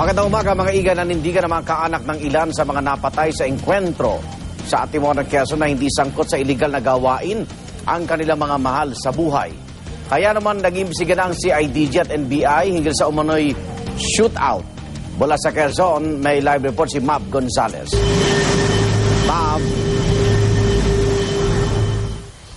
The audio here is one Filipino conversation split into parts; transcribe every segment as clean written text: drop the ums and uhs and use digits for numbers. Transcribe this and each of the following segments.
Magandang umaga mga iga, nanindigan ng mga kaanak ng ilan sa mga napatay sa engkwentro sa Atimonan, Quezon na hindi sangkot sa iligal na gawain ang kanilang mga mahal sa buhay. Kaya naman nag-imbestiga na ang CIDG at NBI hinggil sa umano'y shootout. Mula sa Quezon, may live report si Mav Gonzales. Mav.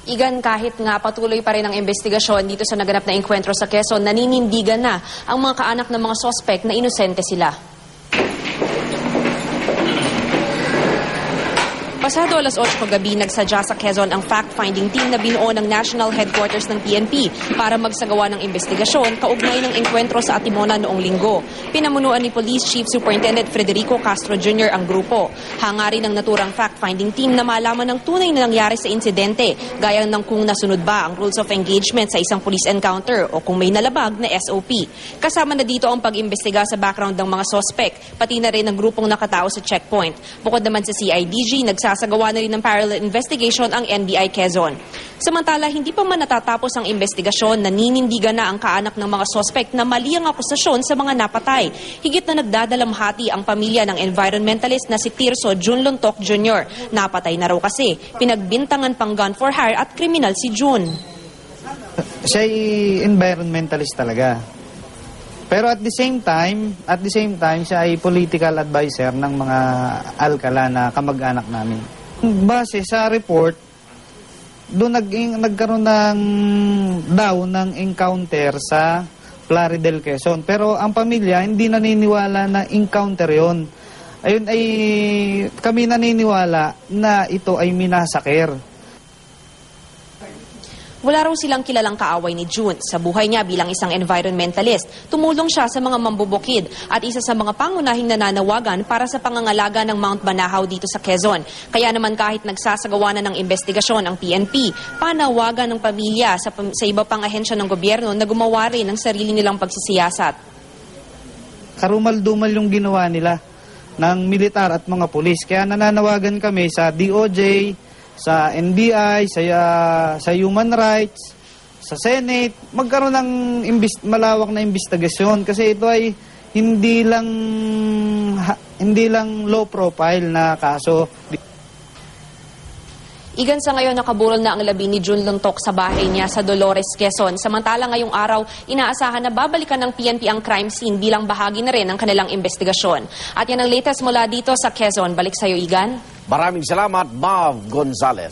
Igan, kahit nga patuloy pa rin ang investigasyon dito sa naganap na engkwentro sa Quezon, naninindigan na ang mga kaanak ng mga sospek na inosente sila. Pasado alas 8 kagabi, nagsadya sa Quezon ang fact-finding team na binuo ng National Headquarters ng PNP para magsagawa ng investigasyon kaugnay ng engkwentro sa Atimonan noong linggo. Pinamunuan ni Police Chief Superintendent Federico Castro Jr. ang grupo. Hanga rin ng naturang fact-finding team na malaman ng tunay na nangyari sa insidente, gaya ng kung nasunod ba ang rules of engagement sa isang police encounter o kung may nalabag na SOP. Kasama na dito ang pag-imbestiga sa background ng mga sospek, pati na rin ang grupong nakatao sa checkpoint. Bukod naman sa CIDG, nagsasagawa na rin ng parallel investigation ang NBI Quezon. Samantala, hindi pa man natatapos ang investigasyon, naninindigan na ang kaanak ng mga sospek na mali ang akusasyon sa mga napatay. Higit na nagdadalamhati ang pamilya ng environmentalist na si Tirso Junlontok Jr. Napatay na raw kasi pinagbintangan pang gun for hire at kriminal si Jun. Siya ay environmentalist talaga. Pero at the same time, siya ay political advisor ng mga alkala na kamag-anak namin. Base sa report, doon nagkaroon ng encounter sa Plaridel, Quezon. Pero ang pamilya hindi naniniwala na encounter yon. Ayun ay kami naniniwala na ito ay minasakir. Wala raw silang kilalang kaaway ni Jun. Sa buhay niya bilang isang environmentalist, tumulong siya sa mga mambubukid at isa sa mga pangunahing nananawagan para sa pangangalaga ng Mount Banahaw dito sa Quezon. Kaya naman kahit nagsasagawa na ng investigasyon ang PNP, panawagan ng pamilya sa iba pang ahensya ng gobyerno na gumawa rin ng sarili nilang pagsisiyasat. Karumal-dumal yung ginawa nila ng militar at mga pulis. Kaya nananawagan kami sa DOJ, sa NBI, sa Human Rights, sa Senate, magkaroon ng malawak na investigasyon kasi ito ay hindi lang low profile na kaso. Igan, sa ngayon nakaburol na ang labi ni Jun Lontok sa bahay niya sa Dolores, Quezon. Samantala ngayong araw, inaasahan na babalikan ng PNP ang crime scene bilang bahagi na rin ng kanilang investigasyon. At yan ang latest mula dito sa Quezon. Balik sa'yo, Igan. Maraming salamat, Mav Gonzales.